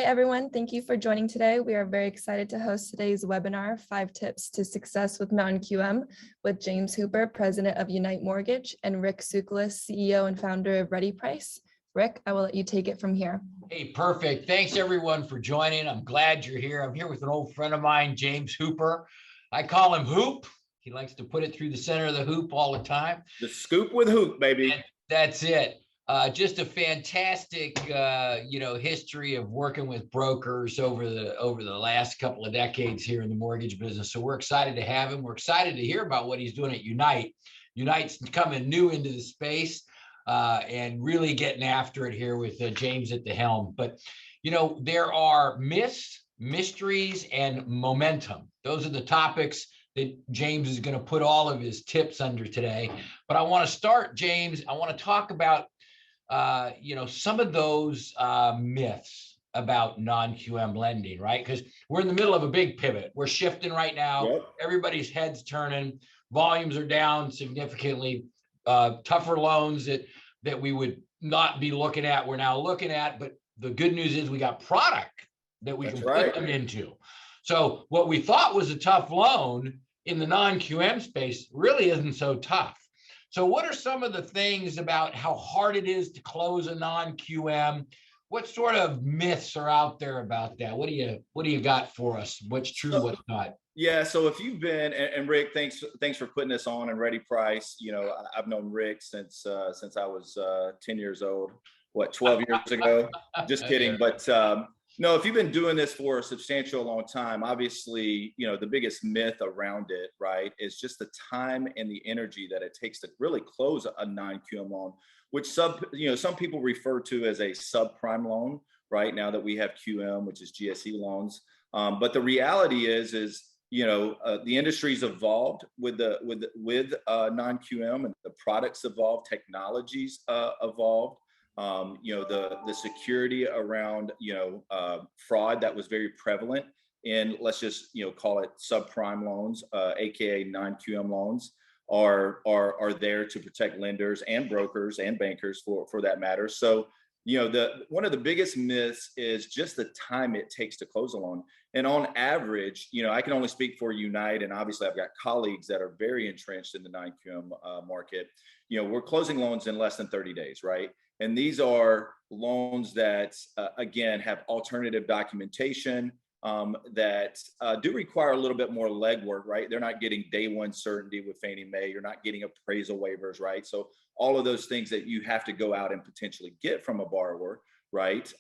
Hi, everyone. Thank you for joining today. We are very excited to host today's webinar, 5 Tips to Success with Mountain QM, with James Hooper, President of Unite Mortgage, and Rick Sukalis, CEO and founder of Ready Price. Rick, I will let you take it from here. Hey, perfect. Thanks, everyone, for joining. I'm glad you're here. I'm here with an old friend of mine, James Hooper. I call him Hoop. He likes to put it through the center of the hoop all the time. The scoop with Hoop, baby. And that's it. Just a fantastic, history of working with brokers over the last couple of decades here in the mortgage business. So we're excited to have him. We're excited to hear about what he's doing at Unite. Unite's coming new into the space and really getting after it here with James at the helm. But, there are myths, mysteries, and momentum. Those are the topics that James is going to put all of his tips under today. But I want to start, James, I want to talk about some of those myths about non-QM lending, right? Because we're in the middle of a big pivot. We're shifting right now. Yep. Everybody's head's turning. Volumes are down significantly. Tougher loans that we would not be looking at, we're now looking at. But the good news is we got product that we can put them into. So what we thought was a tough loan in the non-QM space really isn't so tough. So what are some of the things about how hard it is to close a non-QM? What sort of myths are out there about that? What do you got for us? What's true, what's not? Yeah, so if you've been, and Rick, thanks for putting this on, and Ready Price. I've known Rick since I was 10 years old. 12 years ago? Just kidding. But no, if you've been doing this for a substantial long time, obviously, the biggest myth around it, right, is just the time and the energy that it takes to really close a non-QM loan, which some people refer to as a subprime loan, right? Now that we have QM, which is GSE loans. But the reality is the industry's evolved with non-QM, and the products evolved, technologies evolved. The security around fraud that was very prevalent in, let's just call it subprime loans, aka non-QM loans, are there to protect lenders and brokers and bankers for that matter. So one of the biggest myths is just the time it takes to close a loan. And on average, I can only speak for Unite, and obviously I've got colleagues that are very entrenched in the non-QM market. We're closing loans in less than 30 days, right? And these are loans that, again, have alternative documentation that do require a little bit more legwork, right? They're not getting day one certainty with Fannie Mae. You're not getting appraisal waivers, right? So all of those things that you have to go out and potentially get from a borrower, right,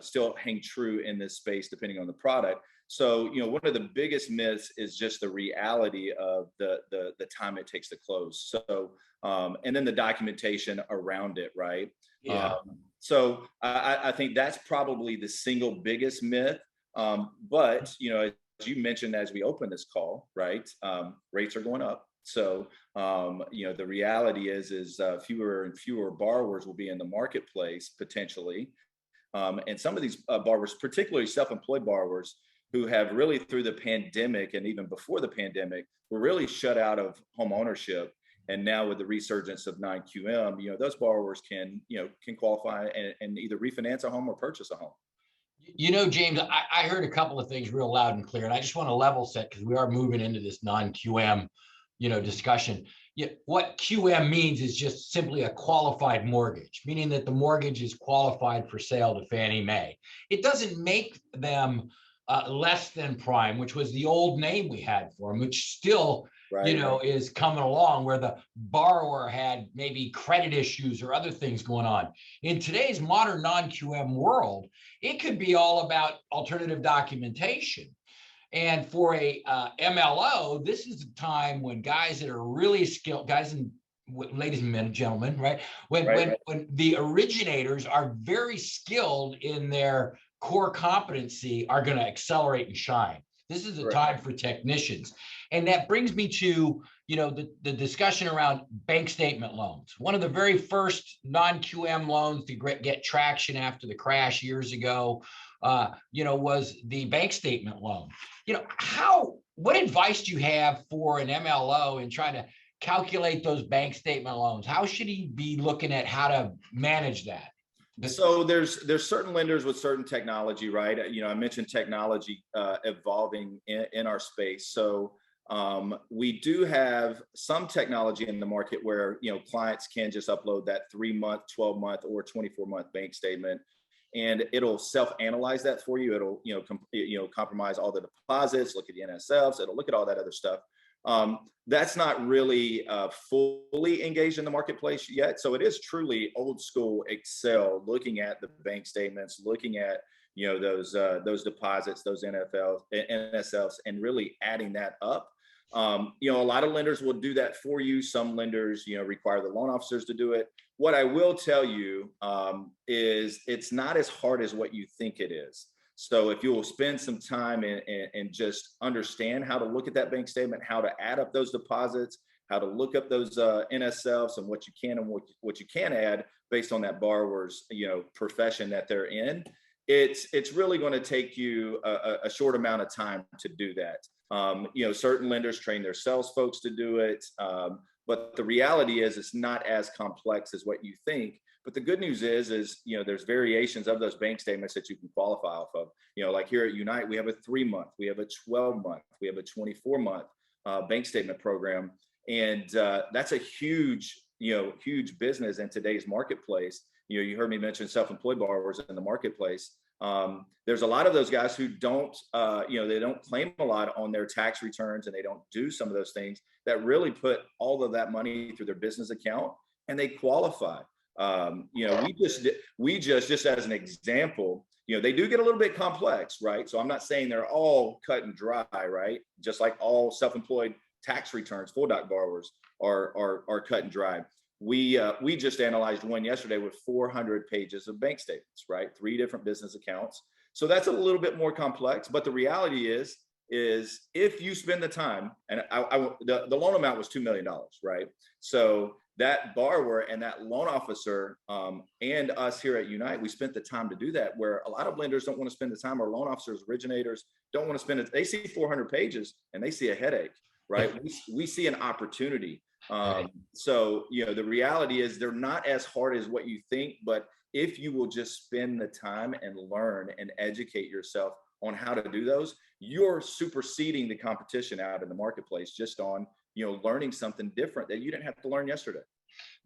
still hang true in this space depending on the product. So, one of the biggest myths is just the reality of the time it takes to close. So, and then the documentation around it, right? Yeah. So I think that's probably the single biggest myth. But, as you mentioned, as we open this call, right, rates are going up. So, the reality is fewer and fewer borrowers will be in the marketplace potentially. And some of these borrowers, particularly self-employed borrowers, who have really through the pandemic and even before the pandemic, were really shut out of home ownership. And now with the resurgence of non-QM, those borrowers can qualify and either refinance a home or purchase a home. James, I heard a couple of things real loud and clear, and I just want to level set because we are moving into this non-QM, discussion. What QM means is just simply a qualified mortgage, meaning that the mortgage is qualified for sale to Fannie Mae. It doesn't make them less than prime, which was the old name we had for them, which still, is coming along, where the borrower had maybe credit issues or other things going on. In today's modern non-QM world, it could be all about alternative documentation. And for a MLO, this is the time when guys that are really skilled, guys and ladies and gentlemen, right? When the originators are very skilled in their core competency, are going to accelerate and shine. This is a time for technicians. And that brings me to, the discussion around bank statement loans. One of the very first non-QM loans to get traction after the crash years ago, was the bank statement loan. What advice do you have for an MLO in trying to calculate those bank statement loans? How should he be looking at how to manage that? So there's certain lenders with certain technology, right? You know, I mentioned technology evolving in our space. So we do have some technology in the market where, you know, clients can just upload that 3-month, 12-month, or 24-month bank statement, and it'll self-analyze that for you. It'll, compromise all the deposits, look at the NSFs, it'll look at all that other stuff. That's not really fully engaged in the marketplace yet. So it is truly old school Excel, looking at the bank statements, looking at, you know, those deposits, those NSFs, and really adding that up. You know, a lot of lenders will do that for you. Some lenders, you know, require the loan officers to do it. What I will tell you is it's not as hard as what you think it is. So if you will spend some time and just understand how to look at that bank statement, how to add up those deposits, how to look up those NSFs, and what you can and what you can add based on that borrower's, you know, profession that they're in, it's really going to take you a short amount of time to do that. You know, certain lenders train their sales folks to do it. But the reality is it's not as complex as what you think. But the good news is, you know, there's variations of those bank statements that you can qualify off of. You know, like here at Unite, we have a 3-month, we have a 12-month, we have a 24-month bank statement program. And that's a huge business in today's marketplace. You know, you heard me mention self-employed borrowers in the marketplace. There's a lot of those guys who don't, they don't claim a lot on their tax returns, and they don't do some of those things that really put all of that money through their business account, and they qualify. You know, we just as an example, you know, they do get a little bit complex, right? So I'm not saying they're all cut and dry, right? Just like all self-employed tax returns, full doc borrowers are cut and dry. We just analyzed one yesterday with 400 pages of bank statements, right? 3 different business accounts. So that's a little bit more complex, but the reality is if you spend the time, and the loan amount was $2 million, right? So that borrower and that loan officer and us here at Unite, we spent the time to do that, where a lot of lenders don't want to spend the time, or loan officers, originators don't want to spend it. They see 400 pages and they see a headache, right? We see an opportunity. So, you know, the reality is they're not as hard as what you think, but if you will just spend the time and learn and educate yourself on how to do those, you're superseding the competition out in the marketplace just on, you know, learning something different that you didn't have to learn yesterday.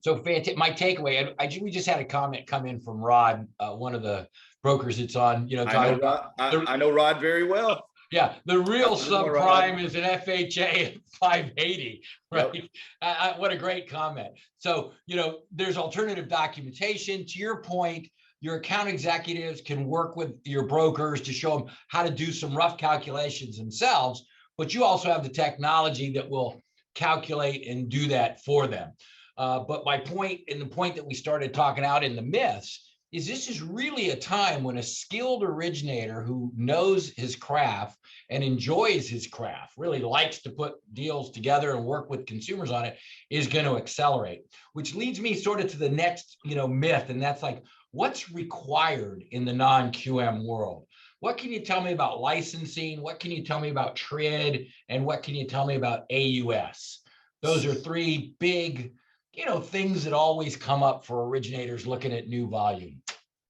So my takeaway, we just had a comment come in from Rod, one of the brokers that's on, you know, I know Rod very well. Yeah, the real subprime is an FHA at 580, right? Yep. What a great comment. So, you know, there's alternative documentation. To your point, your account executives can work with your brokers to show them how to do some rough calculations themselves, but you also have the technology that will calculate and do that for them. But my point, and the point that we started talking out in the myths, is this is really a time when a skilled originator who knows his craft and enjoys his craft, really likes to put deals together and work with consumers on it, is going to accelerate. Which leads me sort of to the next, you know, myth, and that's like, what's required in the non-QM world? What can you tell me about licensing? What can you tell me about TRID? And what can you tell me about AUS? Those are 3 big, you know, things that always come up for originators looking at new volume.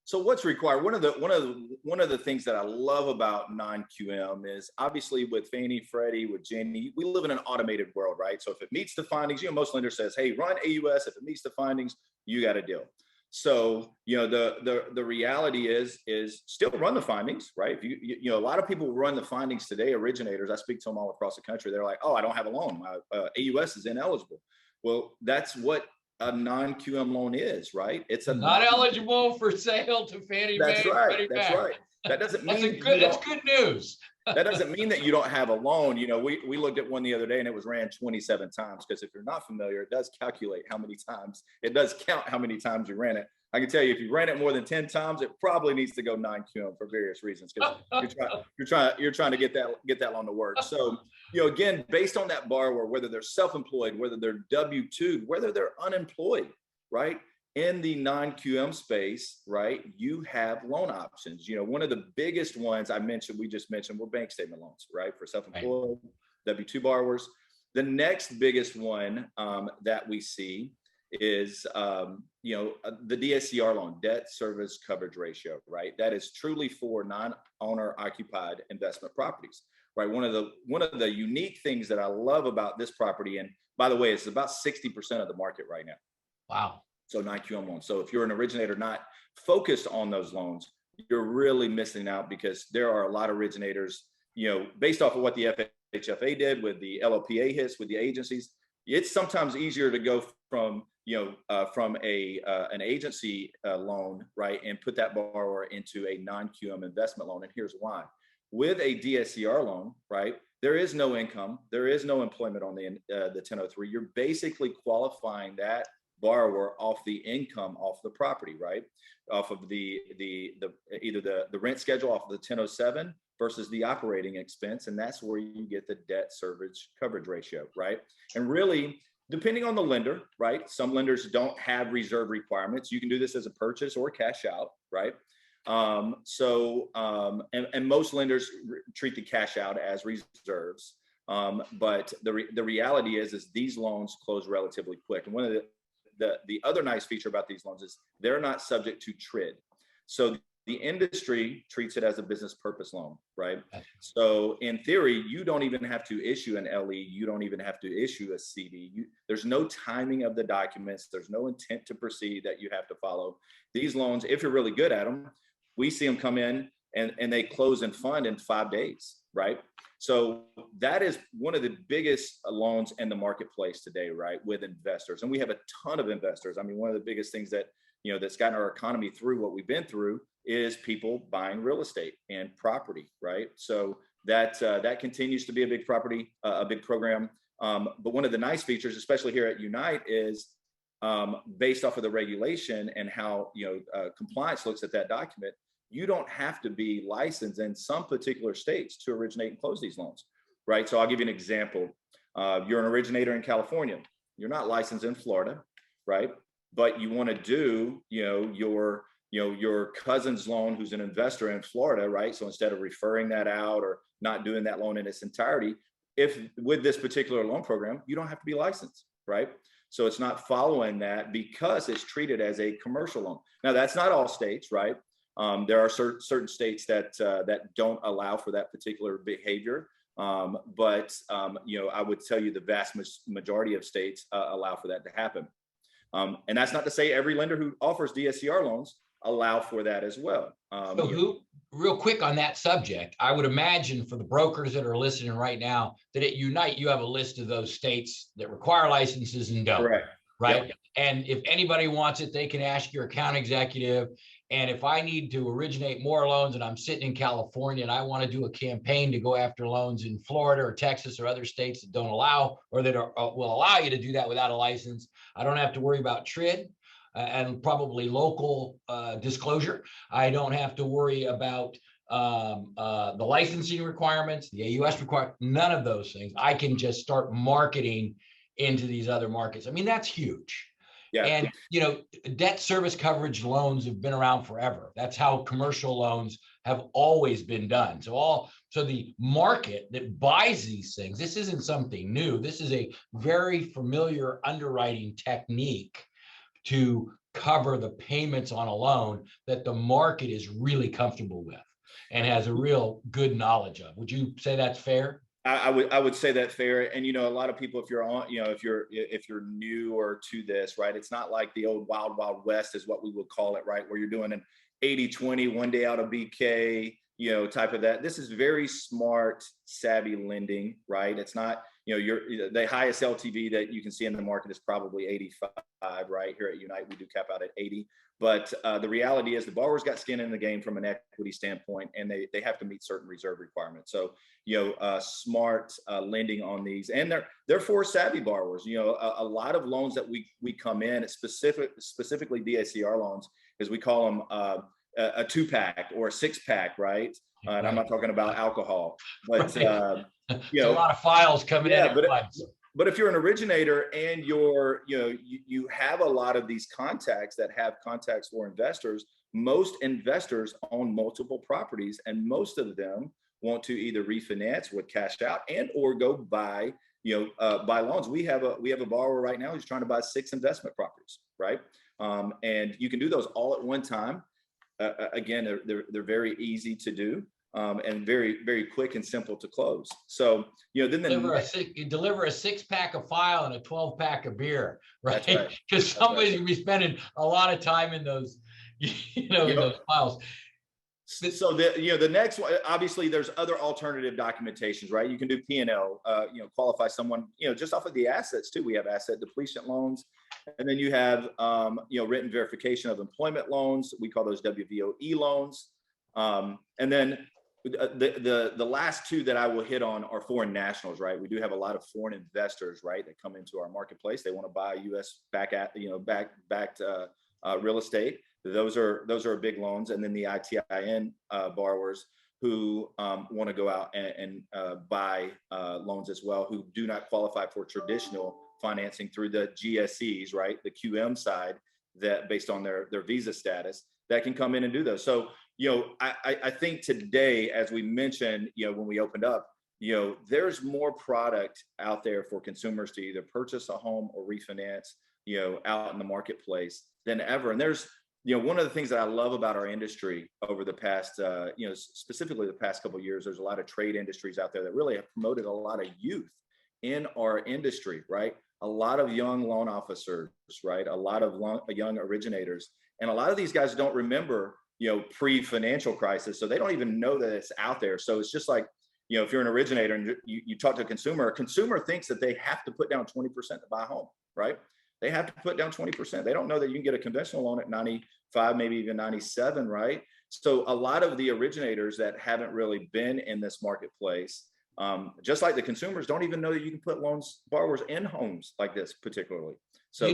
So what's required? One of the things that I love about non-QM is, obviously with Fannie, Freddie, with Ginnie, we live in an automated world, right? So if it meets the findings, you know, most lenders says, hey, run AUS. If it meets the findings, you got a deal. So, you know, the reality is still run the findings, right? If you know, a lot of people run the findings today, originators, I speak to them all across the country. They're like, oh, I don't have a loan. My AUS is ineligible. Well, that's what a non-QM loan is, right? It's not eligible for sale to Fannie Mae. That's right. That's right. That doesn't mean that's good news. That doesn't mean that you don't have a loan. You know, we looked at one the other day and it was ran 27 times, because if you're not familiar, it does calculate how many times, it does count how many times you ran it. I can tell you, if you ran it more than 10 times, it probably needs to go non-QM for various reasons, because you're trying to get that loan to work. So, you know, again, based on that borrower, whether they're self-employed, whether they're W-2'd, whether they're unemployed, right? In the non-QM space, right, you have loan options. You know, one of the biggest ones we just mentioned were bank statement loans, right, for self-employed, W-2 borrowers. The next biggest one that we see is, the DSCR loan, debt service coverage ratio, right? That is truly for non-owner occupied investment properties, right? One of the unique things that I love about this property, and by the way, it's about 60% of the market right now. Wow. So non-QM loans. So if you're an originator not focused on those loans, you're really missing out, because there are a lot of originators, based off of what the FHFA did with the LLPA hits with the agencies. It's sometimes easier to go from an agency loan, right, and put that borrower into a non-QM investment loan. And here's why. With a DSCR loan, right, there is no income, there is no employment on the 1003. You're basically qualifying that borrower off the income off the property, right, off of the either the rent schedule off of the 1007 versus the operating expense. And that's where you get the debt service coverage ratio, right? And really, depending on the lender, right, some lenders don't have reserve requirements. You can do this as a purchase or cash out, right? And most lenders treat the cash out as reserves. But the reality is these loans close relatively quick. And one of the other nice feature about these loans is they're not subject to TRID. So the industry treats it as a business purpose loan, right? So in theory, you don't even have to issue an LE. You don't even have to issue a CD. There's no timing of the documents. There's no intent to proceed that you have to follow. These loans, if you're really good at them, we see them come in and they close and fund in 5 days, right? So that is one of the biggest loans in the marketplace today, right, with investors. And we have a ton of investors. I mean, one of the biggest things that, that's gotten our economy through what we've been through is people buying real estate and property, right? So that continues to be a big program. But one of the nice features, especially here at Unite, is based off of the regulation and how, compliance looks at that document. You don't have to be licensed in some particular states to originate and close these loans, right? So I'll give you an example. You're an originator in California. You're not licensed in Florida, right? But you want to do, your cousin's loan who's an investor in Florida, right? So instead of referring that out or not doing that loan in its entirety, if with this particular loan program, you don't have to be licensed, right? So it's not following that because it's treated as a commercial loan. Now, that's not all states, right? There are certain states that don't allow for that particular behavior. But I would tell you the vast majority of states allow for that to happen. And that's not to say every lender who offers DSCR loans allow for that as well. Real quick on that subject, I would imagine for the brokers that are listening right now that at Unite, you have a list of those states that require licenses and don't. Correct. Right. Yep. And if anybody wants it, they can ask your account executive. And if I need to originate more loans and I'm sitting in California and I want to do a campaign to go after loans in Florida or Texas or other states that don't allow or that will allow you to do that without a license, I don't have to worry about TRID and probably local disclosure. I don't have to worry about the licensing requirements, the AUS requirements, none of those things. I can just start marketing into these other markets. I mean, that's huge. Yeah. And, debt service coverage loans have been around forever. That's how commercial loans have always been done. So the market that buys these things, this isn't something new. This is a very familiar underwriting technique to cover the payments on a loan that the market is really comfortable with and has a real good knowledge of. Would you say that's fair? I would say that fair. And, a lot of people, if you're on, if you're newer to this, right, it's not like the old wild west is what we would call it, right, where you're doing an 80-20 one day out of BK, type of that. This is very smart, savvy lending, right? It's not, the highest LTV that you can see in the market is probably 85, right? Here at Unite, we do cap out at 80. But the reality is the borrower's got skin in the game from an equity standpoint, and they have to meet certain reserve requirements. So, smart lending on these, and they're for savvy borrowers. A lot of loans that we come in, specifically DSCR loans, as we call them, a 2-pack or a 6-pack, right? And I'm not talking about alcohol, but a lot of files coming in. But if you're an originator and you have a lot of these contacts that have contacts for investors, most investors own multiple properties, and most of them want to either refinance with cash out and or go buy buy loans. We have a borrower right now who's trying to buy 6 investment properties, right? And you can do those all at one time. Again, they're very easy to do, and very, very quick and simple to close. So, then you deliver a 6-pack of file and a 12-pack of beer, right? That's right. Because somebody's gonna be spending a lot of time in those, in those files. So the next one, obviously there's other alternative documentations, right? You can do P&L, qualify someone, just off of the assets too. We have asset depletion loans, and then you have, written verification of employment loans. We call those WVOE loans. And then the last two that I will hit on are foreign nationals, right? We do have a lot of foreign investors, right, that come into our marketplace. They want to buy U.S. backed real estate. Those are big loans. And then the ITIN borrowers who want to go out and buy loans as well, who do not qualify for traditional financing through the GSEs, right? The QM side, that based on their visa status, that can come in and do those. So, I think today, as we mentioned, when we opened up, there's more product out there for consumers to either purchase a home or refinance, out in the marketplace than ever. And there's, one of the things that I love about our industry over the past, specifically the past couple of years, there's a lot of trade industries out there that really have promoted a lot of youth in our industry, right? A lot of young loan officers, right? A lot of young originators. And a lot of these guys don't remember, pre-financial crisis. So they don't even know that it's out there. So it's just like, if you're an originator and you talk to a consumer thinks that they have to put down 20% to buy a home, right? They have to put down 20%. They don't know that you can get a conventional loan at 95, maybe even 97, right? So a lot of the originators that haven't really been in this marketplace, just like the consumers, don't even know that you can put borrowers in homes like this particularly. So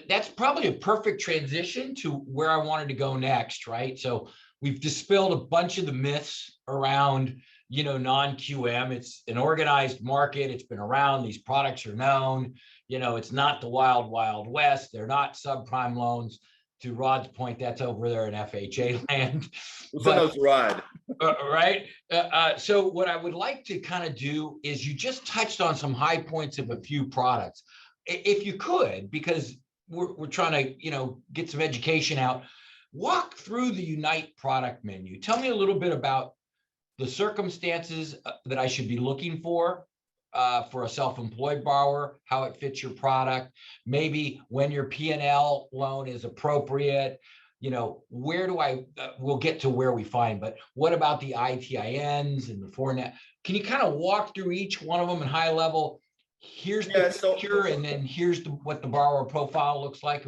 that's probably a perfect transition to where I wanted to go next, right? So we've dispelled a bunch of the myths around, non-QM. It's an organized market. It's been around. These products are known. It's not the wild, wild west. They're not subprime loans. To Rod's point, that's over there in FHA land. But, Rod. Right. So what I would like to kind of do is, you just touched on some high points of a few products. If you could, because we're trying to, get some education out, walk through the Unite product menu. Tell me a little bit about the circumstances that I should be looking for a self-employed borrower, how it fits your product, maybe when your P&L loan is appropriate, where do we'll get to where we find, but what about the ITINs and the foreign? Can you kind of walk through each one of them in high level? Here's the picture, and then here's what the borrower profile looks like.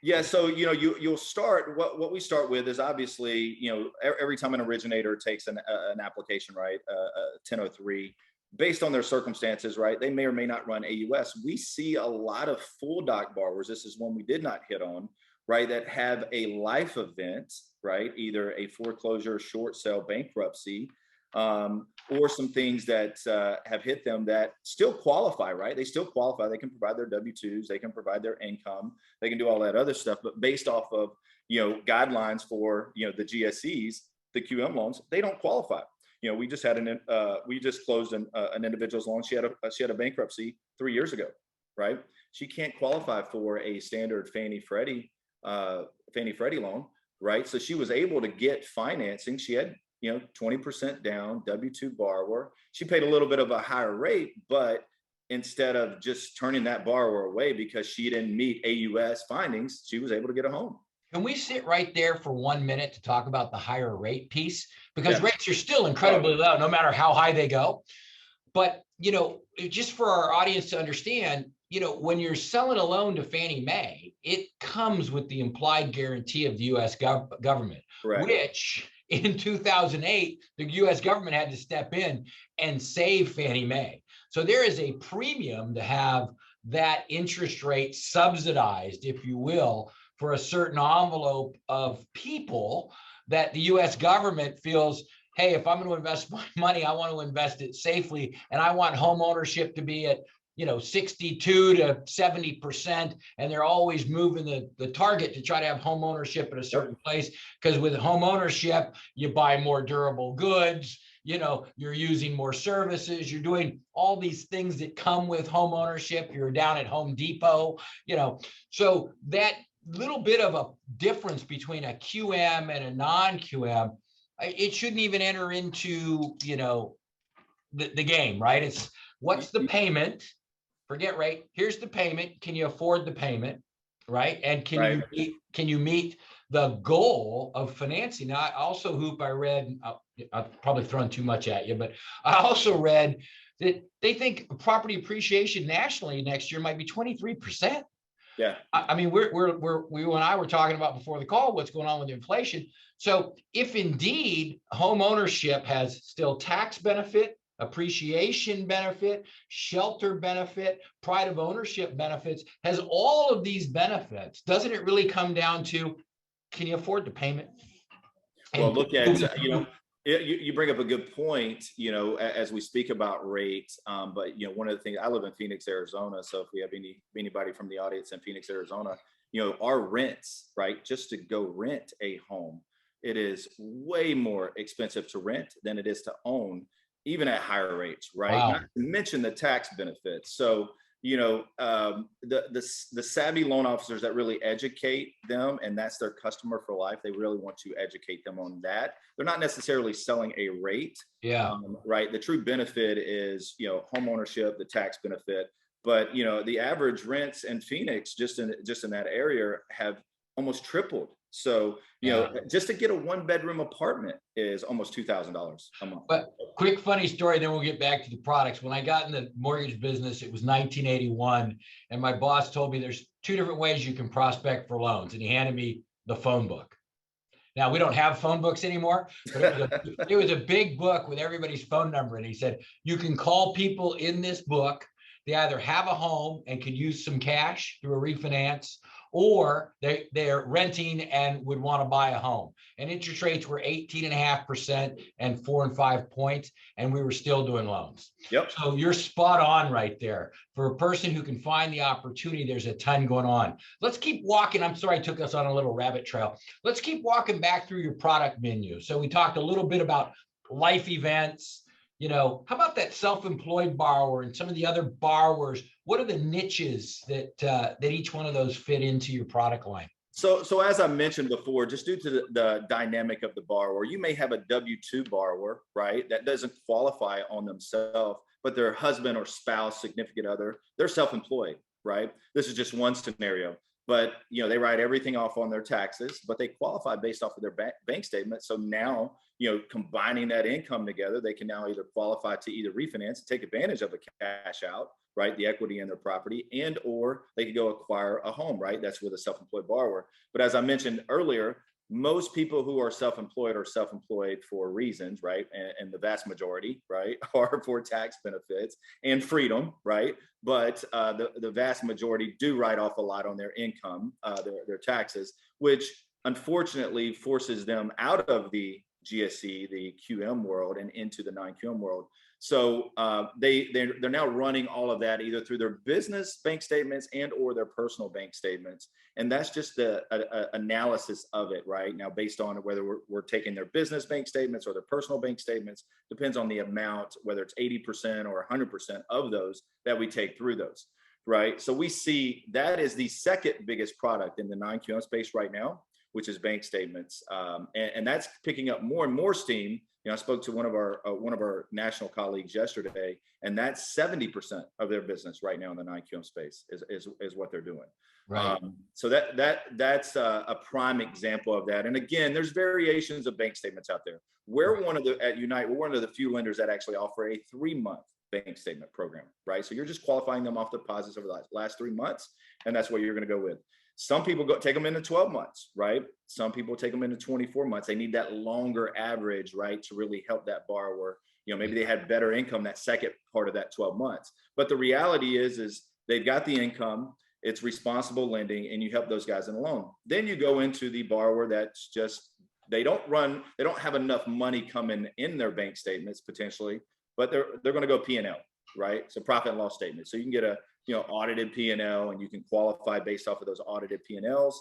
Yeah, so you'll start. What we start with is obviously every time an originator takes an application, right, 1003, based on their circumstances, right, they may or may not run AUS. We see a lot of full doc borrowers. This is one we did not hit on, right, that have a life event, right, either a foreclosure, short sale, bankruptcy, or some things that have hit them that still qualify, right? They still qualify. They can provide their W-2s, they can provide their income, they can do all that other stuff. But based off of guidelines for the GSEs, the QM loans, they don't qualify. We just had we just closed an individual's loan. She had a bankruptcy 3 years ago, right? She can't qualify for a standard Fannie Freddie loan, right? So she was able to get financing. She had 20% down, W-2 borrower. She paid a little bit of a higher rate, but instead of just turning that borrower away because she didn't meet AUS findings, she was able to get a home. Can we sit right there for 1 minute to talk about the higher rate piece? Because rates are still incredibly low, no matter how high they go. But, just for our audience to understand, when you're selling a loan to Fannie Mae, it comes with the implied guarantee of the U.S. government, Correct. Which in 2008, the U.S. government had to step in and save Fannie Mae. So there is a premium to have that interest rate subsidized, if you will, for a certain envelope of people that the U.S. government feels, hey, if I'm going to invest my money, I want to invest it safely, and I want home ownership to be at 62 to 70%, and they're always moving the target to try to have home ownership at a certain place, because with home ownership, you buy more durable goods, you're using more services, you're doing all these things that come with home ownership. You're down at Home Depot, so that little bit of a difference between a QM and a non-QM, it shouldn't even enter into, the game, right? It's what's the payment? Forget rate. Here's the payment. Can you afford the payment? Right. And can you meet the goal of financing? Now, I also, Hoop, I read, I've probably thrown too much at you, but I also read that they think property appreciation nationally next year might be 23%. Yeah. I mean, we and I were talking about before the call what's going on with inflation. So if indeed home ownership has still tax benefit, appreciation benefit, shelter benefit, pride of ownership benefits, has all of these benefits, doesn't it really come down to, can you afford the payment? Well, look at, you bring up a good point, as we speak about rates. But, one of the things, I live in Phoenix, Arizona. So if we have anybody from the audience in Phoenix, Arizona, our rents, right, just to go rent a home, it is way more expensive to rent than it is to own, even at higher rates, right? Wow. Not to mention the tax benefits. So, the savvy loan officers that really educate them, and that's their customer for life. They really want to educate them on that. They're not necessarily selling a rate. Yeah. Right. The true benefit is, home ownership, the tax benefit. But, the average rents in Phoenix, just in that area, have almost tripled. So, just to get a 1-bedroom apartment is almost $2,000 a month. But quick funny story, then we'll get back to the products. When I got in the mortgage business, it was 1981, and my boss told me there's 2 different ways you can prospect for loans, and he handed me the phone book. Now, we don't have phone books anymore, but it was a big book with everybody's phone number, and he said, you can call people in this book. They either have a home and could use some cash through a refinance, or they're renting and would want to buy a home. And interest rates were 18.5% and 4 and 5 points, and we were still doing loans. Yep. So you're spot on right there. For a person who can find the opportunity, there's a ton going on. Let's keep walking. I'm sorry I took us on a little rabbit trail. Let's keep walking back through your product menu. So we talked a little bit about life events. How about that self-employed borrower and some of the other borrowers? What are the niches that each one of those fit into your product line? So as I mentioned before, just due to the dynamic of the borrower, you may have a W-2 borrower, right, that doesn't qualify on themselves, but their husband or spouse, significant other, they're self-employed, right? This is just one scenario. But, they write everything off on their taxes, but they qualify based off of their bank statement. So now, combining that income together, they can now either qualify to either refinance and take advantage of the cash out, right, the equity in their property, and or they could go acquire a home, right? That's with a self-employed borrower. But as I mentioned earlier, most people who are self-employed for reasons, right? And the vast majority, right, are for tax benefits and freedom, right? But the vast majority do write off a lot on their income, their taxes, which unfortunately forces them out of the GSE, the QM world, and into the non-QM world. So they're now running all of that either through their business bank statements and or their personal bank statements. And that's just the analysis of it right now, based on whether we're taking their business bank statements or their personal bank statements, depends on the amount, whether it's 80% or 100% of those that we take through those, right? So we see that is the second biggest product in the non-QM space right now, which is bank statements. And that's picking up more and more steam. I spoke to one of our national colleagues yesterday, and that's 70% of their business right now in the non-QM space is what they're doing. Right. So that's a prime example of that. And again, there's variations of bank statements out there. At Unite, we're one of the few lenders that actually offer a 3-month bank statement program, right? So you're just qualifying them off deposits over the last 3 months, and that's what you're going to go with. Some people take them into 12 months, right? Some people take them into 24 months. They need that longer average, right, to really help that borrower. Maybe they had better income that second part of that 12 months. But the reality is they've got the income, it's responsible lending, and you help those guys in a loan. Then you go into the borrower that's just, they don't have enough money coming in their bank statements potentially, but they're going to go P&L, right? So profit and loss statement. So you can get a audited P&L, and you can qualify based off of those audited P&Ls.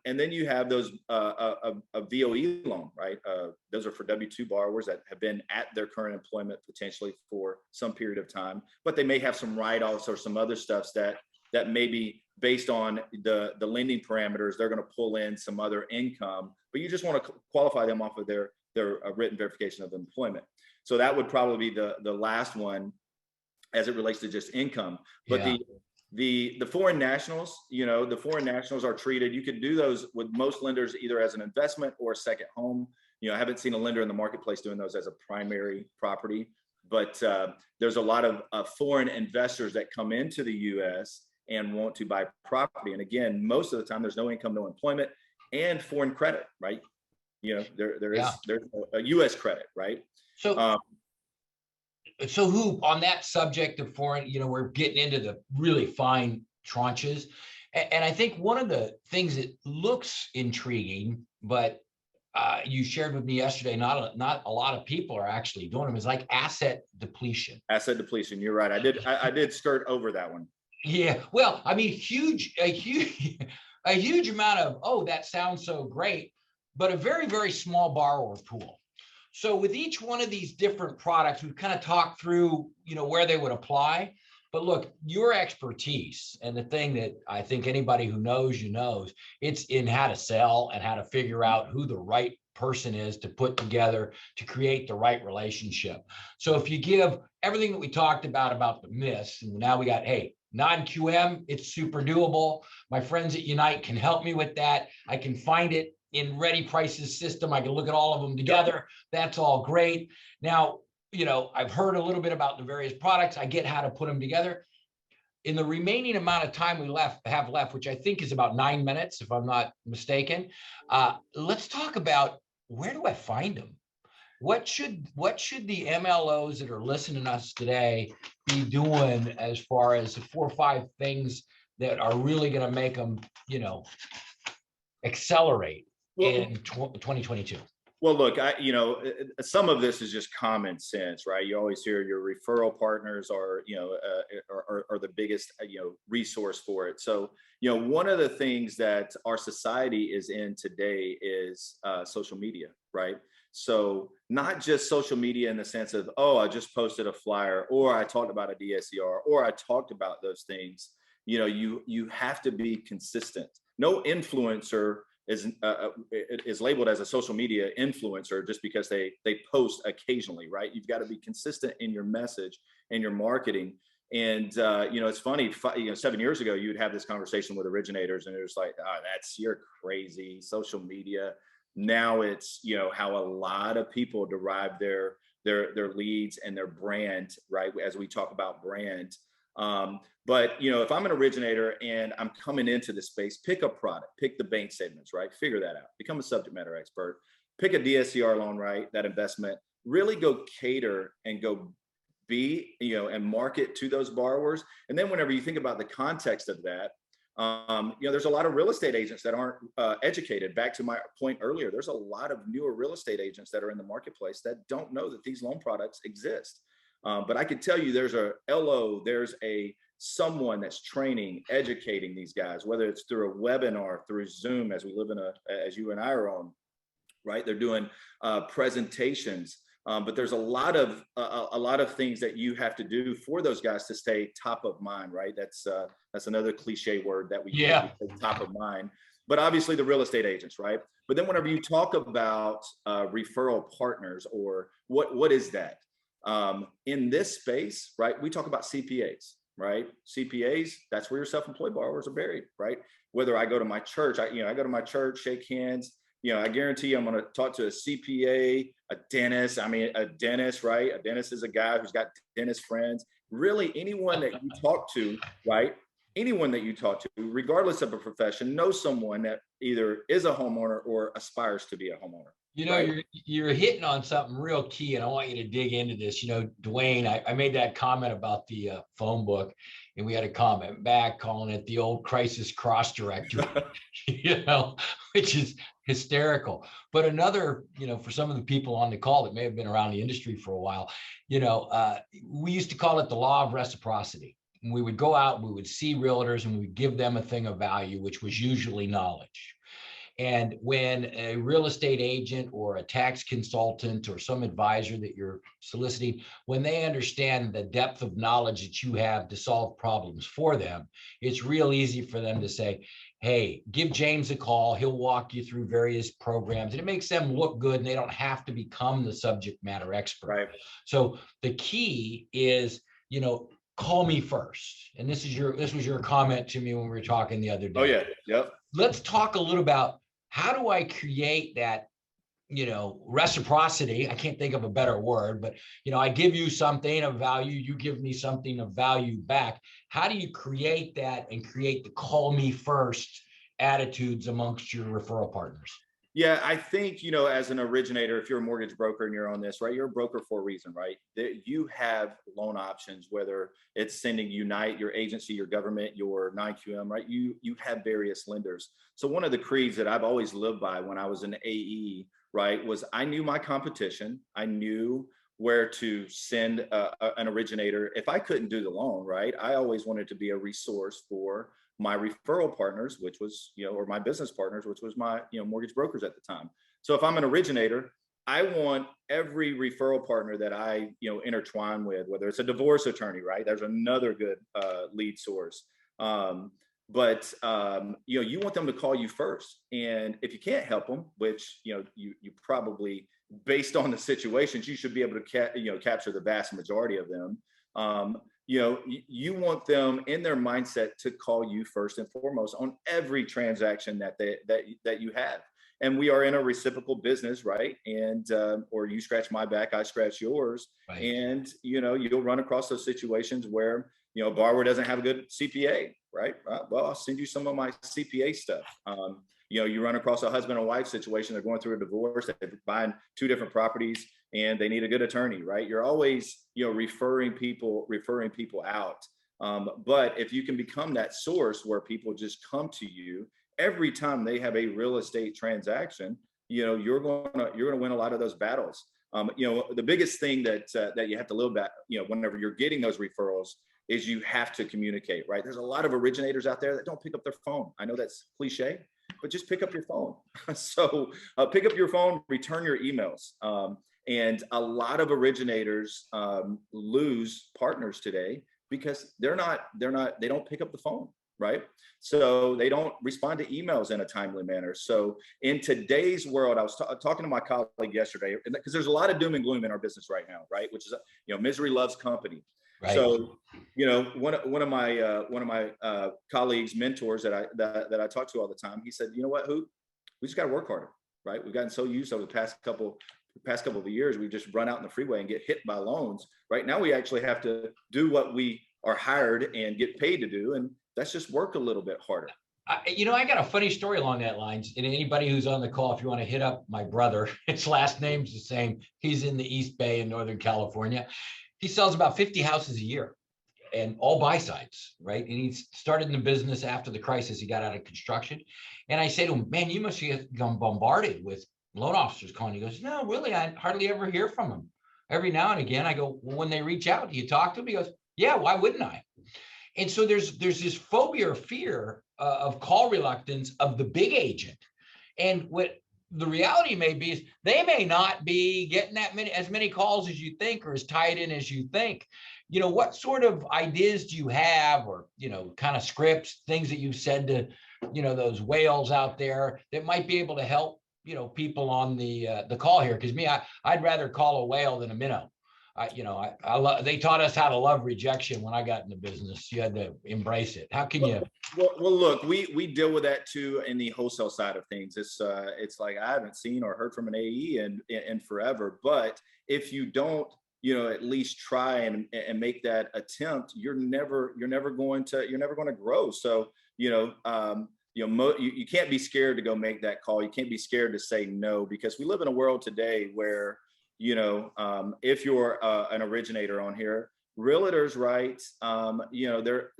And then you have those a VOE loan, right? Those are for W-2 borrowers that have been at their current employment potentially for some period of time, but they may have some write-offs or some other stuffs that maybe based on the lending parameters, they're going to pull in some other income, but you just want to qualify them off of their written verification of employment. So that would probably be the last one as it relates to just income. But the foreign nationals, the foreign nationals are treated, you could do those with most lenders either as an investment or a second home. I haven't seen a lender in the marketplace doing those as a primary property, but there's a lot of foreign investors that come into the US and want to buy property. And again, most of the time there's no income, no employment, and foreign credit, right? There's a US credit, right? So who, on that subject of foreign, we're getting into the really fine tranches. And I think one of the things that looks intriguing, but you shared with me yesterday, not a lot of people are actually doing them, is like asset depletion. Asset depletion, you're right. I did skirt over that one. Yeah, well, I mean, a huge amount of, oh, that sounds so great, but a very, very small borrower pool. So with each one of these different products, we've kind of talked through, where they would apply. But look, your expertise, and the thing that I think anybody who knows you knows, it's in how to sell and how to figure out who the right person is to put together to create the right relationship. So if you give everything that we talked about the myths, and now we got, hey, non-QM, it's super doable. My friends at Unite can help me with that. I can find it in Ready Price's system. I can look at all of them together. That's all great. Now, I've heard a little bit about the various products. I get how to put them together. In the remaining amount of time we have left, which I think is about 9 minutes, if I'm not mistaken, let's talk about, where do I find them? What should the MLOs that are listening to us today be doing as far as the 4 or 5 things that are really going to make them, accelerate in 2022? Well, look, some of this is just common sense, right? You always hear your referral partners are the biggest, resource for it. So, one of the things that our society is in today is social media, right? So not just social media in the sense of, oh, I just posted a flyer, or I talked about a DSCR, or I talked about those things. You have to be consistent. No influencer is labeled as a social media influencer just because they post occasionally, right? You've got to be consistent in your message and your marketing. And it's funny, 7 years ago, you'd have this conversation with originators, and it was like, oh, you're crazy, social media. Now it's how a lot of people derive their leads and their brand, right? As we talk about brand. But if I'm an originator and I'm coming into the space, pick a product, pick the bank statements, right? Figure that out, become a subject matter expert, pick a DSCR loan, right? That investment, really go cater and go be, and market to those borrowers. And then whenever you think about the context of that, there's a lot of real estate agents that aren't educated. Back to my point earlier, there's a lot of newer real estate agents that are in the marketplace that don't know that these loan products exist. But I could tell you there's a LO, there's someone that's training, educating these guys, whether it's through a webinar, through Zoom, as we live as you and I are on, right? They're doing presentations. But there's a lot of things that you have to do for those guys to stay top of mind, right? That's another cliche word that we use, top of mind. But obviously the real estate agents, right? But then whenever you talk about referral partners, or what is that? In this space, right? We talk about CPAs, right? CPAs, that's where your self-employed borrowers are buried, right? Whether I go to my church, I go to my church, shake hands. I guarantee you I'm going to talk to a CPA, a dentist. A dentist, right? A dentist is a guy who's got dentist friends. Really, anyone that you talk to, right? Anyone that you talk to, regardless of a profession, knows someone that either is a homeowner or aspires to be a homeowner. Right? You're hitting on something real key, and I want you to dig into this. Dwayne, I made that comment about the phone book, and we had a comment back calling it the old crisis cross directory, which is hysterical. But another, for some of the people on the call that may have been around the industry for a while, we used to call it the law of reciprocity. we would go out, we would see realtors, and we would give them a thing of value, which was usually knowledge. And when a real estate agent or a tax consultant or some advisor that you're soliciting, when they understand the depth of knowledge that you have to solve problems for them, it's real easy for them to say, hey, give James a call. He'll walk you through various programs, and it makes them look good, and they don't have to become the subject matter expert. Right. So the key is, call me first. And this was your comment to me when we were talking the other day. Oh yeah. Yep. Let's talk a little about how do I create that, reciprocity? I can't think of a better word, but, I give you something of value, you give me something of value back. How do you create that and create the call me first attitudes amongst your referral partners? Yeah, I think, as an originator, if you're a mortgage broker and you're on this, right, you're a broker for a reason, right? That you have loan options, whether it's sending Unite, your agency, your government, your 9QM, right? You have various lenders. So one of the creeds that I've always lived by when I was an AE, right, was I knew my competition. I knew where to send an originator. If I couldn't do the loan, right, I always wanted to be a resource for my referral partners, which was, or my business partners, which was my, mortgage brokers at the time. So if I'm an originator, I want every referral partner that I, intertwine with, whether it's a divorce attorney, right? There's another good lead source. You want them to call you first. And if you can't help them, which, you probably, based on the situations, you should be able to, capture the vast majority of them. You want them in their mindset to call you first and foremost on every transaction that you have. And we are in a reciprocal business, right? And or you scratch my back, I scratch yours. Right. And you'll run across those situations where a borrower doesn't have a good CPA, right? Well, I'll send you some of my CPA stuff. You run across a husband and wife situation, they're going through a divorce, they're buying two different properties, and they need a good attorney, right? You're always, referring people out. But if you can become that source where people just come to you every time they have a real estate transaction, you're going to win a lot of those battles. The biggest thing that you have to live back, whenever you're getting those referrals, is you have to communicate, right? There's a lot of originators out there that don't pick up their phone. I know that's cliche, but just pick up your phone. So pick up your phone, return your emails. And a lot of originators lose partners today because they don't pick up the phone, right? So they don't respond to emails in a timely manner. So in today's world, I was talking to my colleague yesterday, because there's a lot of doom and gloom in our business right now, right? Which is, misery loves company. Right. So, one of my colleagues, mentors that I talk to all the time, he said, you know what, Hoop, we just got to work harder, right? We've gotten so used over the past couple of years, we just run out in the freeway and get hit by loans. Right now, we actually have to do what we are hired and get paid to do, and that's just work a little bit harder. I got a funny story along that lines. And anybody who's on the call, if you want to hit up my brother, his last name's the same. He's in the East Bay in Northern California. He sells about 50 houses a year, and all buy sides, right? And he started in the business after the crisis. He got out of construction. And I say to him, man, you must have become bombarded with loan officers calling. He goes, no, really, I hardly ever hear from them. Every now and again, I go, well, when they reach out, do you talk to them? He goes, yeah, why wouldn't I? And so there's this phobia or fear of call reluctance of the big agent. And what the reality may be is they may not be getting as many calls as you think, or as tied in as you think. What sort of ideas do you have, or, kind of scripts, things that you've said to, those whales out there that might be able to help, people on the call here? Because I'd rather call a whale than a minnow. They taught us how to love rejection when I got in the business. You had to embrace it. How can you? Well, look, we deal with that too in the wholesale side of things. It's like I haven't seen or heard from an AE in forever. But if you don't, at least try and make that attempt, you're never going to grow. So you can't be scared to go make that call. You can't be scared to say no, because we live in a world today where, if you're an originator on here, realtors, right?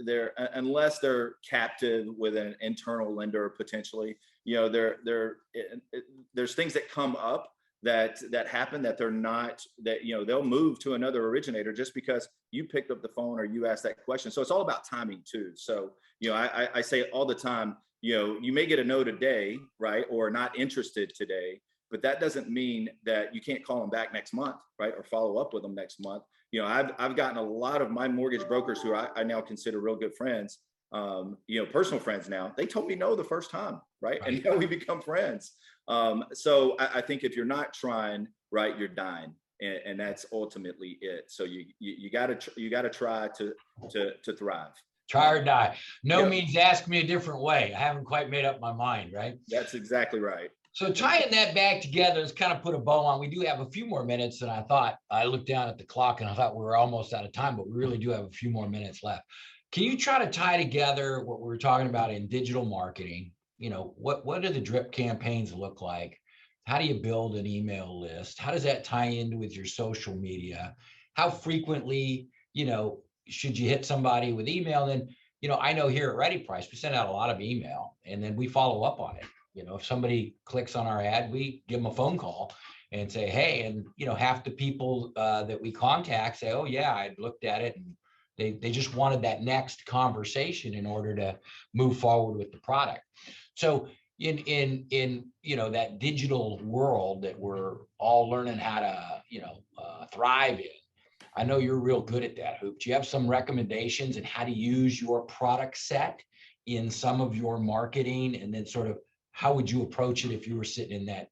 They're unless they're captive with an internal lender potentially, there's things that come up that happen that they're not, that, you know, they'll move to another originator just because you picked up the phone or you asked that question. So it's all about timing too. So, you know, I say it all the time, you know, you may get a no today, right? Or not interested today, but that doesn't mean that you can't call them back next month, right? Or follow up with them next month. You know, I've gotten a lot of my mortgage brokers who I now consider real good friends, you know, personal friends now. They told me no the first time, right? And now we become friends. So I think if you're not trying, right, you're dying, and that's ultimately it. So you gotta try to thrive. Try or die. No Yep. means ask me a different way. I haven't quite made up my mind, right? That's exactly right. So tying that back together, let's kind of put a bow on. We do have a few more minutes than I thought. I looked down at the clock and I thought we were almost out of time, but we really do have a few more minutes left. Can you try to tie together what we were talking about in digital marketing? You know, what do the drip campaigns look like? How do you build an email list? How does that tie in with your social media? How frequently, you know, should you hit somebody with email? And then, you know, I know here at Ready Price, we send out a lot of email and then we follow up on it. You know, if somebody clicks on our ad, we give them a phone call and say, hey, and, you know, half the people that we contact say, oh, yeah, I looked at it. And they just wanted that next conversation in order to move forward with the product. So in you know, that digital world that we're all learning how to, you know, thrive in, I know you're real good at that, Hoop. Do you have some recommendations on how to use your product set in some of your marketing, and then sort of how would you approach it if you were sitting in that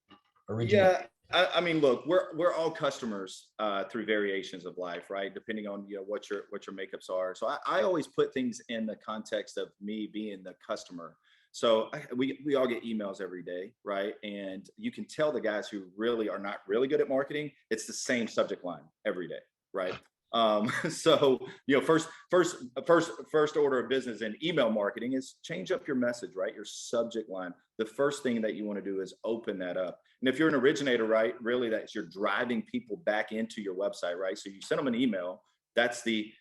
original? Yeah, I mean, look, we're all customers through variations of life, right? Depending on, you know, what your makeups are. So I always put things in the context of me being the customer. So we all get emails every day, right? And you can tell the guys who really are not really good at marketing, it's the same subject line every day, right? So, you know, first order of business in email marketing is change up your message, right? Your subject line. The first thing that you want to do is open that up. And if you're an originator, right, really that's you're driving people back into your website, right? So you send them an email, that's the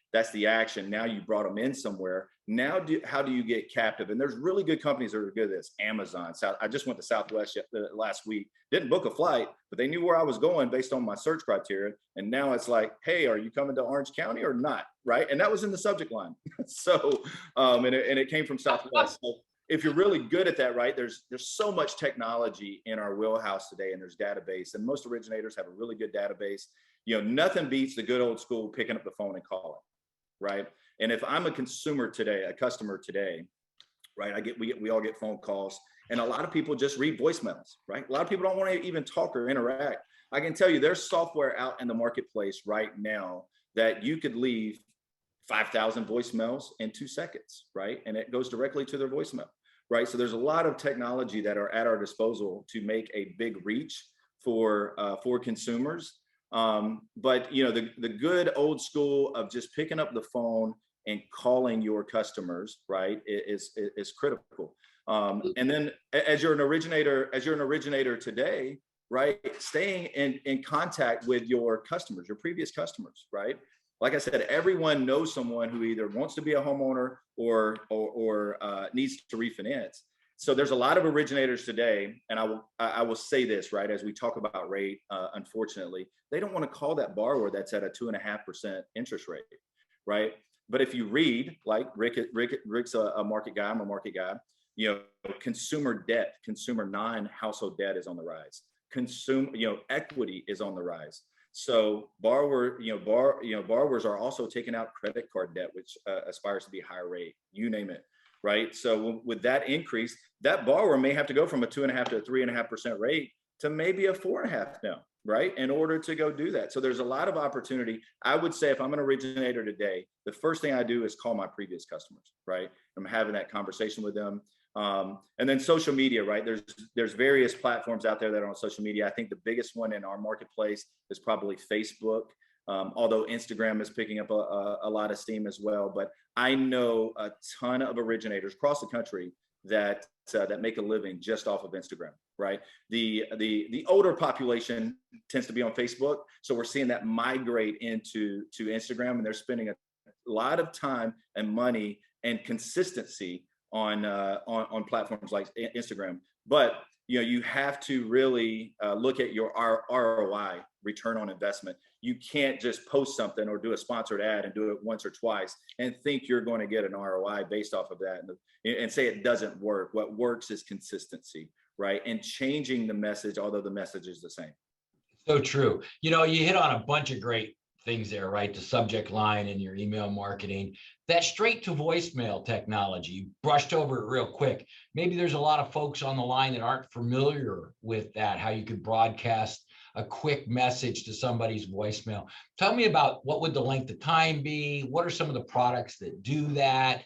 action. Now you brought them in somewhere. Now, how do you get captive? And there's really good companies that are good at this. Amazon. I just went to Southwest last week. Didn't book a flight, but they knew where I was going based on my search criteria. And now it's like, hey, are you coming to Orange County or not? Right? And that was in the subject line. So, and it came from Southwest. So if you're really good at that, right? There's so much technology in our wheelhouse today, and there's database, and most originators have a really good database. You know, nothing beats the good old school picking up the phone and calling, right? And if I'm a consumer today, a customer today, right? We all get phone calls, and a lot of people just read voicemails, right? A lot of people don't want to even talk or interact. I can tell you there's software out in the marketplace right now that you could leave 5,000 voicemails in 2 seconds, right? And it goes directly to their voicemail, right? So there's a lot of technology that are at our disposal to make a big reach for consumers. But you know, the good old school of just picking up the phone and calling your customers, right, is critical. And then as you're an originator today, right, staying in contact with your customers, your previous customers, right? Like I said, everyone knows someone who either wants to be a homeowner or needs to refinance. So there's a lot of originators today, and I will say this, right, as we talk about rate, unfortunately, they don't want to call that borrower that's at a 2.5% interest rate, right? But if you read, like Rick's a market guy, I'm a market guy, you know, consumer debt, consumer non-household debt is on the rise. Equity is on the rise. So borrowers are also taking out credit card debt, which aspires to be a higher rate, you name it. Right. So with that increase, that borrower may have to go from a 2.5 to a 3.5% rate to maybe a 4.5 now, right? In order to go do that. So there's a lot of opportunity. I would say if I'm an originator today, the first thing I do is call my previous customers, right? I'm having that conversation with them. And then social media, right? There's various platforms out there that are on social media. I think the biggest one in our marketplace is probably Facebook. Although Instagram is picking up a lot of steam as well. But I know a ton of originators across the country that make a living just off of Instagram, right? The older population tends to be on Facebook. So we're seeing that migrate to Instagram, and they're spending a lot of time and money and consistency on platforms like Instagram. But you have to really look at your ROI, return on investment. You can't just post something or do a sponsored ad and do it once or twice and think you're going to get an ROI based off of that and say it doesn't work. What works is consistency, right? And changing the message, although the message is the same. So true. You hit on a bunch of great things there, right? The subject line in your email marketing, that straight to voicemail technology, you brushed over it real quick. Maybe there's a lot of folks on the line that aren't familiar with that, how you could broadcast a quick message to somebody's voicemail. Tell me about what would the length of time be? What are some of the products that do that?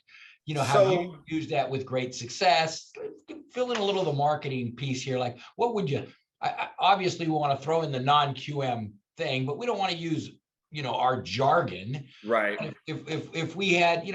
How you use that with great success? Fill in a little of the marketing piece here. Like, what would you, obviously we want to throw in the non-QM thing, but we don't want to use our jargon, right? If we had,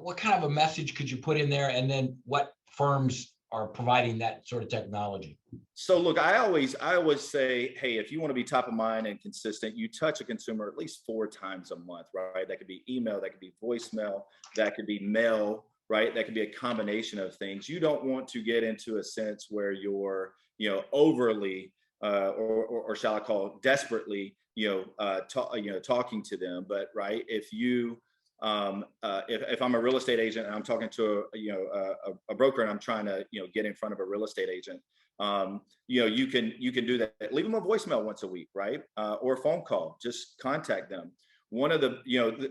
what kind of a message could you put in there, and then what firms are providing that sort of technology? So look, I always say, hey, if you want to be top of mind and consistent, you touch a consumer at least 4 times a month, right? That could be email, that could be voicemail, that could be mail, right? That could be a combination of things. You don't want to get into a sense where you're, overly, or shall I call it desperately, talking to them. But right, if you, if I'm a real estate agent and I'm talking to a broker and I'm trying to get in front of a real estate agent, you can do that. Leave them a voicemail once a week, right? Or a phone call. Just contact them. One of the,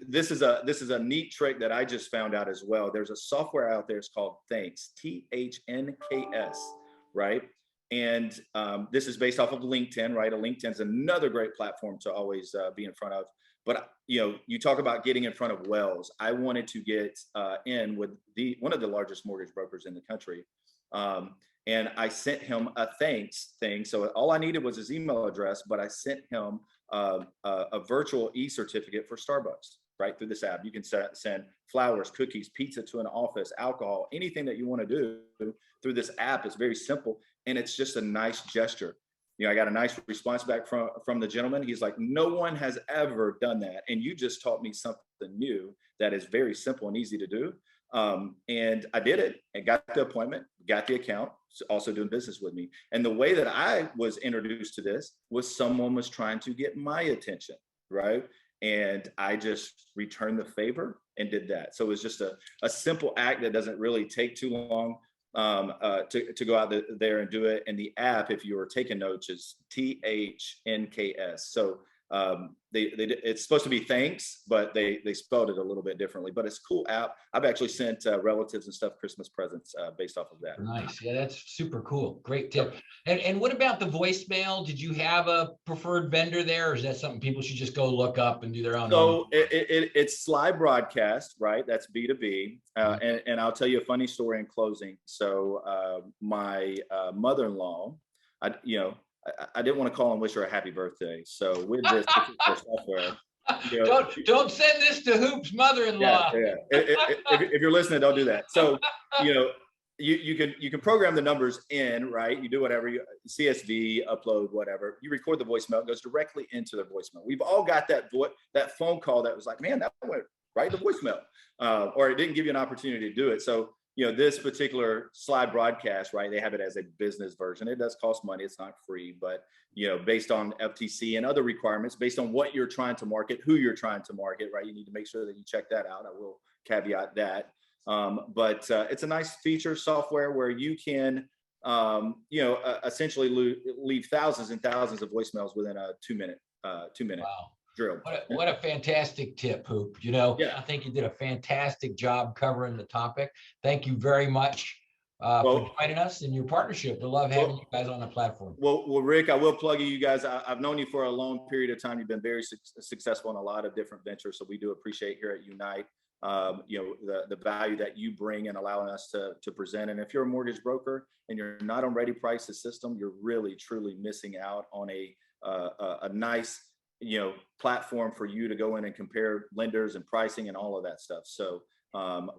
this is a neat trick that I just found out as well. There's a software out there. It's called Thanks, THNKS, right? And this is based off of LinkedIn, right? LinkedIn is another great platform to always be in front of. But you talk about getting in front of Wells. I wanted to get in with one of the largest mortgage brokers in the country, and I sent him a thanks thing. So all I needed was his email address, but I sent him a virtual e-certificate for Starbucks, right, through this app. You can send flowers, cookies, pizza to an office, alcohol, anything that you want to do through this app. It's very simple, and it's just a nice gesture. I got a nice response back from the gentleman. He's like, no one has ever done that, and you just taught me something new that is very simple and easy to do. And I did it and got the appointment, got the account, also doing business with me. And the way that I was introduced to this was someone was trying to get my attention, right? And I just returned the favor and did that. So it was just a simple act that doesn't really take too long to go out there and do it. And the app, if you were taking notes, is THNKS. So it's supposed to be thanks, but they spelled it a little bit differently. But it's a cool app. I've actually sent relatives and stuff Christmas presents based off of that. Nice. Yeah, that's super cool. Great tip. And what about the voicemail? Did you have a preferred vendor there, or is that something people should just go look up and do their own? So it's Sly Broadcast, right? That's B2B. And I'll tell you a funny story in closing. So my mother-in-law, I didn't want to call and wish her a happy birthday. So with this software, don't send this to Hoop's mother-in-law. Yeah. If you're listening, don't do that. So you can program the numbers in, right? You do whatever, CSV, upload, whatever. You record the voicemail, it goes directly into the voicemail. We've all got that phone call that was like, man, that went right to voicemail, or it didn't give you an opportunity to do it. So this particular Slide Broadcast, right? They have it as a business version. It does cost money. It's not free, but based on FTC and other requirements, based on what you're trying to market, who you're trying to market, right? You need to make sure that you check that out. I will caveat that. But it's a nice feature software where you can, essentially leave thousands and thousands of voicemails within a 2-minute Wow. drill. What a fantastic tip, Hoop. I think you did a fantastic job covering the topic. Thank you very much for joining us in your partnership. We love having you guys on the platform. Well, Rick, I will plug you guys. I've known you for a long period of time. You've been very successful in a lot of different ventures. So we do appreciate here at Unite, the value that you bring and allowing us to present. And if you're a mortgage broker and you're not on Ready Price's system, you're really, truly missing out on a nice, platform for you to go in and compare lenders and pricing and all of that stuff. So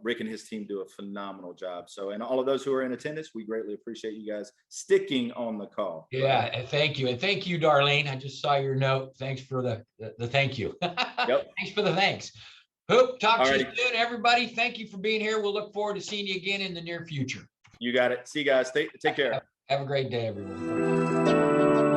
Rick and his team do a phenomenal job. So, and all of those who are in attendance, we greatly appreciate you guys sticking on the call. Yeah, thank you. And thank you, Darlene. I just saw your note. Thanks for the thank you. Yep. Thanks for the thanks. Hoop, talk to you soon, everybody. Thank you for being here. We'll look forward to seeing you again in the near future. You got it. See you guys. Take care. Have a great day, everyone.